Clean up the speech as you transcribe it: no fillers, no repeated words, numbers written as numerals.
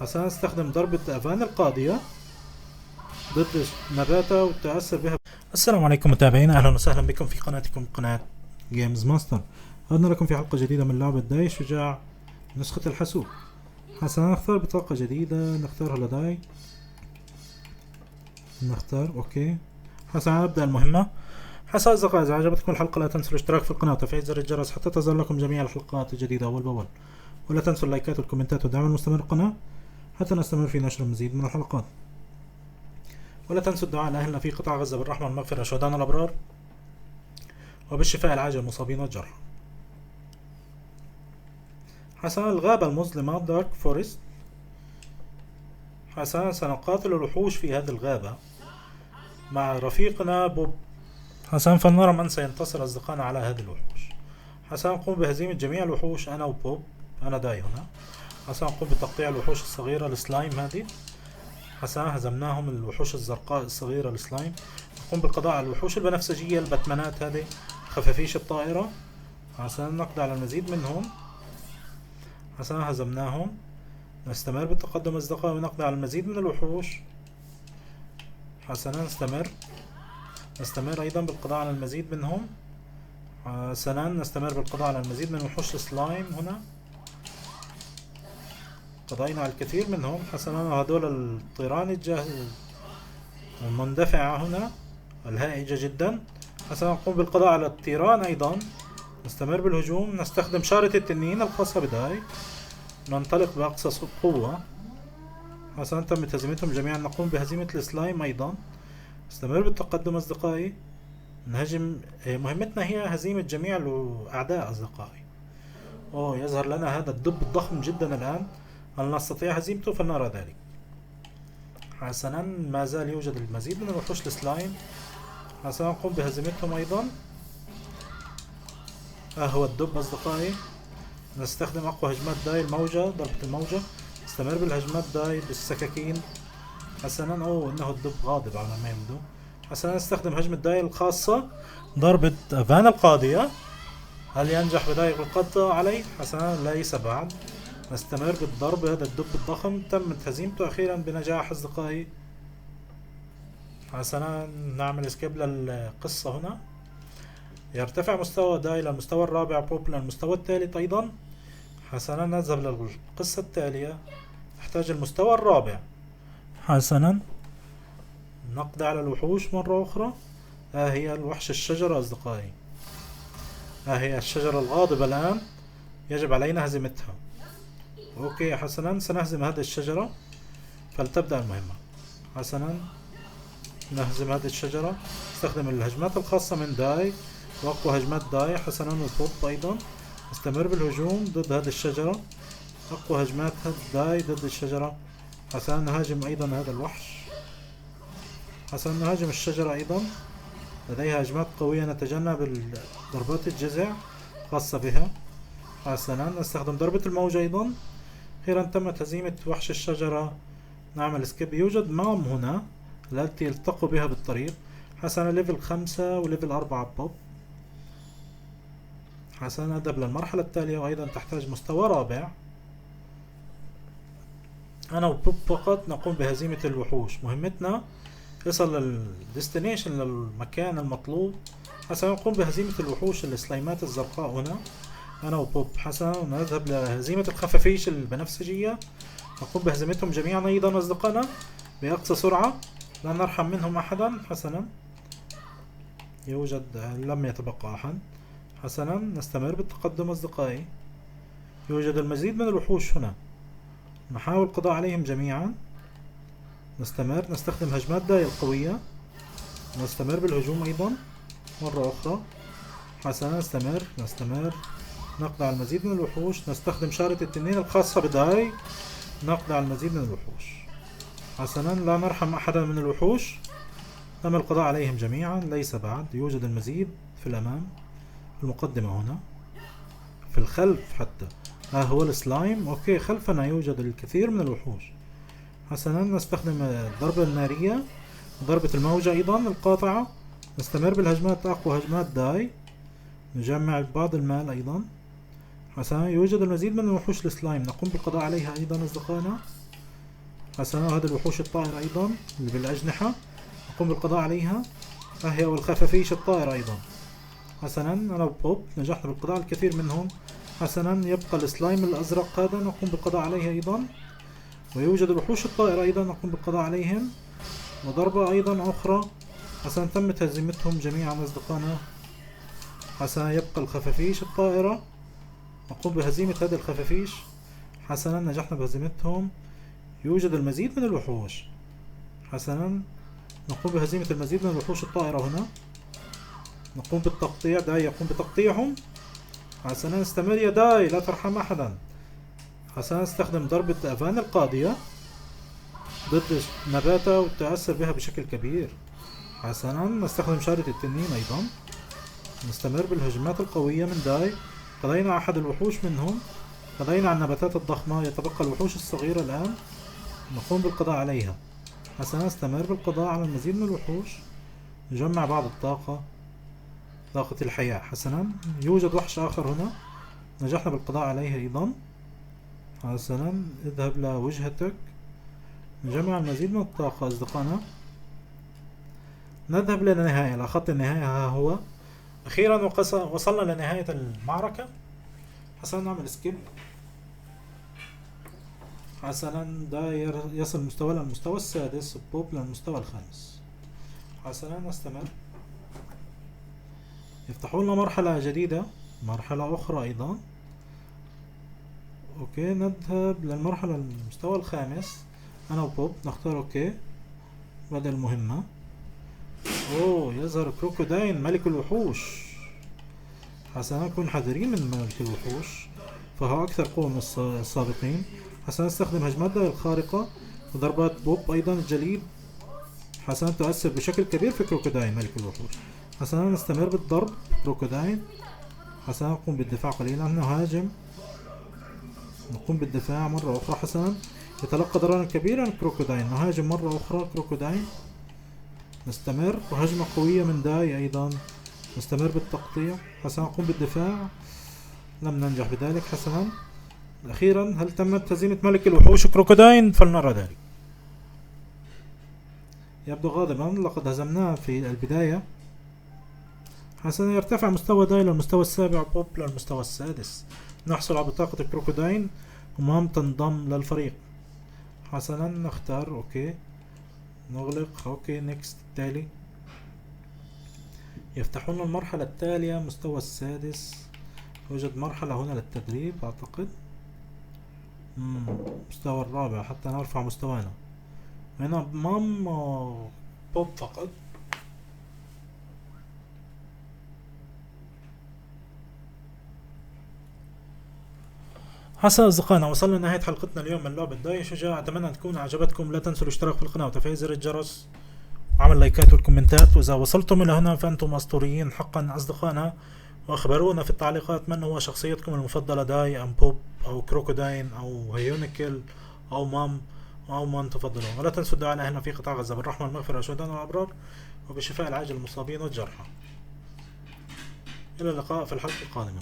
حسنا نستخدم ضربة أفان القاضية ضد نباتة والتأثر بها. السلام عليكم متابعينا، أهلا وسهلا بكم في قناتكم قناة جيمز ماستر. عدنا لكم في حلقة جديدة من لعبة داي شجاع نسخة الحاسوب. حسنا نختار بطاقة جديدة، نختارها لداي، نختار اوكي. حسنا نبدأ المهمة. حسنا أصدقائي، إذا عجبتكم الحلقة لا تنسوا الاشتراك في القناة وتفعيل زر الجرس حتى تظهر لكم جميع الحلقات الجديدة أول بأول، ولا تنسوا اللايكات والكومنتات والدعم المستمر للقناة حتى نستمر في نشر المزيد من الحلقات. ولا تنسوا الدعاء لأهلنا في قطاع غزة بالرحمة والمغفرة، شهدانا الأبرار، وبالشفاء العاجل المصابين والجرحى. حسنا الغابة المظلمة دارك فورست. حسنا سنقاتل الوحوش في هذه الغابة مع رفيقنا بوب. حسنا فلنرى من سينتصر أصدقائنا على هذه الوحوش. حسنا نقوم بهزيمة جميع الوحوش أنا وبوب، أنا داي هنا. حسنا نقوم بتقطيع الوحوش الصغيرة السلايم هذه. حسنا هزمناهم الوحوش الزرقاء الصغيرة السلايم. نقوم بالقضاء على الوحوش البنفسجية الباتمانات هذه، خفافيش الطائرة. حسنا نقضي على المزيد منهم. حسنا هزمناهم. نستمر بالتقدم أصدقائي ونقضي على المزيد من الوحوش. حسنا نستمر أيضا بالقضاء على المزيد منهم. حسنا نستمر بالقضاء على المزيد من وحوش السلايم هنا. قضينا على الكثير منهم. حسنا هذول الطيران المندفعة هنا الهائجة جدا. حسنا نقوم بالقضاء على الطيران أيضا. نستمر بالهجوم، نستخدم شارة التنين الخاصة بداي، ننطلق بأقصى قوة. حسنا تمت هزيمتهم جميعا. نقوم بهزيمة السلايم أيضا. نستمر بالتقدم أصدقائي، نهجم. مهمتنا هي هزيمة جميع الأعداء أصدقائي. يظهر لنا هذا الدب الضخم جدا الآن، هل نستطيع هزيمته؟ فلنرى ذلك. حسنا ما زال يوجد المزيد من الوحوش السلايم. حسنا نقوم بهزيمتهم أيضا. هو الدب أصدقائي. نستخدم أقوى هجمات داي، الموجة، ضربة الموجة. نستمر بالهجمات داي بالسكاكين. حسنا إنه الدب غاضب على ما يبدو. حسنا نستخدم هجمة داي الخاصة، ضربة أفان القاضية. هل ينجح بداي القضاء عليه؟ حسنا ليس بعد. نستمر بالضرب. هذا الدب الضخم تمت هزيمته أخيرا بنجاح أصدقائي. حسنا نعمل اسكيب للقصة هنا. يرتفع مستوى داي للمستوى الرابع، بوب للمستوى الثالث أيضا. حسنا نذهب للقصة التالية، نحتاج المستوى الرابع. حسنا نقضي على الوحوش مرة أخرى. هي الوحش الشجرة أصدقائي، هي الشجرة الغاضبة الآن، يجب علينا هزيمتها. أوكي حسنا سنهزم هذه الشجرة، فلتبدأ المهمة. حسنا نهزم هذه الشجرة، نستخدم الهجمات الخاصة من داي وأقوى هجمات داي. حسنا وبوب أيضا. نستمر بالهجوم ضد هذه الشجرة، أقوى هجمات داي ضد الشجرة. حسنا نهاجم أيضا هذا الوحش. حسنا نهاجم الشجرة أيضا، لديها هجمات قوية، نتجنب ضربات الجزع خاصة بها. حسنا نستخدم ضربة الموج أيضا. أخيرا تمت هزيمة وحش الشجرة. نعمل سكيب. يوجد مام هنا التي يلتقوا بها بالطريق. حسنا ليفل 5 وليفل 4 بوب. حسنا نذهب للمرحلة التالية وأيضا تحتاج مستوى رابع. أنا وبوب فقط نقوم بهزيمة الوحوش. مهمتنا يصل للديستنيشن، للمكان المطلوب. حسنا نقوم بهزيمة الوحوش السلايمات الزرقاء هنا أنا وبوب. حسنا نذهب لهزيمة الخفافيش البنفسجية، نقوم بهزيمتهم جميعا أيضا أصدقائنا بأقصى سرعة، لا نرحم منهم أحدا. حسنا لم يتبقى أحد. حسنا نستمر بالتقدم أصدقائي. يوجد المزيد من الوحوش هنا، نحاول القضاء عليهم جميعا. نستمر، نستخدم هجمات داي القوية. نستمر بالهجوم أيضا مرة أخرى. حسنا نستمر نقضي على المزيد من الوحوش. نستخدم شارة التنين الخاصة بداي، نقضي على المزيد من الوحوش. حسنا لا نرحم أحدا من الوحوش، تم القضاء عليهم جميعا. ليس بعد. يوجد المزيد في الأمام، في المقدمة هنا، في الخلف حتى. هو السلايم. أوكي خلفنا يوجد الكثير من الوحوش. حسنا نستخدم الضربة النارية، ضربة الموجة أيضا القاطعة. نستمر بالهجمات، أقوى هجمات داي، نجمع بعض المال أيضا. حسنا يوجد المزيد من الوحوش السلايم، نقوم بالقضاء عليها أيضا أصدقائنا. حسنا هذه الوحوش الطائرة أيضا اللي بالأجنحة نقوم بالقضاء عليها، هي والخفافيش الطائرة أيضا. حسنا أنا وبوب نجحنا بالقضاء على الكثير منهم. حسنا يبقى السلايم الأزرق هذا نقوم بالقضاء عليه أيضا، ويوجد الوحوش الطائرة أيضا نقوم بالقضاء عليهم، وضربة أيضا أخرى. حسنا تمت هزيمتهم جميعا أصدقائنا. حسنا يبقى الخفافيش الطائرة، نقوم بهزيمة هذه الخفافيش. حسنا نجحنا بهزيمتهم. يوجد المزيد من الوحوش. حسنا نقوم بهزيمة المزيد من الوحوش الطائرة هنا. نقوم بالتقطيع، داي يقوم بتقطيعهم. حسنا استمر يا داي لا ترحم أحدا. حسنا نستخدم ضربة أفان القاضية ضد نباتة وتأثر بها بشكل كبير. حسنا نستخدم شارة التنين أيضا. نستمر بالهجمات القوية من داي. قضينا أحد الوحوش منهم، قضينا على النباتات الضخمة، يتبقى الوحوش الصغيرة الآن نقوم بالقضاء عليها. حسنا نستمر بالقضاء على المزيد من الوحوش، نجمع بعض الطاقة، طاقة الحياة. حسنا يوجد وحش آخر هنا نجحنا بالقضاء عليه أيضا. حسنا اذهب لوجهتك، نجمع المزيد من الطاقة أصدقائنا. نذهب للنهاية، لخط النهاية ها هو. أخيرا وصلنا لنهاية المعركة. حسنا نعمل سكيب. حسنا داير يصل مستوى للمستوى السادس، بوب للمستوى الخامس. حسنا نستمر. يفتحوا لنا مرحلة جديدة، مرحلة أخرى أيضا. أوكي نذهب للمرحلة المستوى الخامس. أنا وبوب نختار أوكي بدأ المهمة. أوه يظهر كروكوداين ملك الوحوش. حسنا نكون حذرين من ملك الوحوش، فهو أكثر قوة من السابقين. حسنا نستخدم هجمات الخارقة وضربات بوب أيضا الجليد. حسنا تؤثر بشكل كبير في كروكوداين ملك الوحوش. حسنا نستمر بالضرب كروكوداين. حسنا نقوم بالدفاع قليلا، نهاجم، نقوم بالدفاع مرة أخرى. حسنا يتلقى ضررا كبيرا كروكوداين، نهاجم مرة أخرى كروكوداين. نستمر وهجمة قوية من داي أيضا، نستمر بالتقطيع. حسنا نقوم بالدفاع، لم ننجح بذلك. حسنا أخيرا هل تمت هزيمة ملك الوحوش كروكوداين؟ فلنرى ذلك. يبدو غاضبا، لقد هزمناه في البداية. حسنا يرتفع مستوى داي للمستوى السابع، بوب للمستوى السادس. نحصل على بطاقة كروكوداين ومام تنضم للفريق. حسنا نختار اوكي، نغلق اوكي نيكست. التالي يفتحون المرحلة التالية، مستوى السادس. يوجد مرحلة هنا للتدريب اعتقد. مستوى الرابع حتى نرفع مستوانا. هنا مام بوب فقط. حسنا أصدقائنا، وصلنا لنهاية حلقتنا اليوم من لعبة داي شجاع. أتمنى أن تكون أعجبتكم. لا تنسوا الاشتراك في القناة وتفعيل زر الجرس وعمل لايكات والكومنتات. وإذا وصلتم إلى هنا فأنتم أسطوريين حقا أصدقائنا. وأخبرونا في التعليقات من هو شخصيتكم المفضلة، داي أم بوب أو كروكوداين أو هيونيكل أو مام أو من تفضلون. ولا تنسوا الدعاء لنا في قطاع غزة بالرحمة والمغفرة والشهداء والأبرار وبشفاء العاجل المصابين والجرحى. إلى اللقاء في الحلقة القادمة.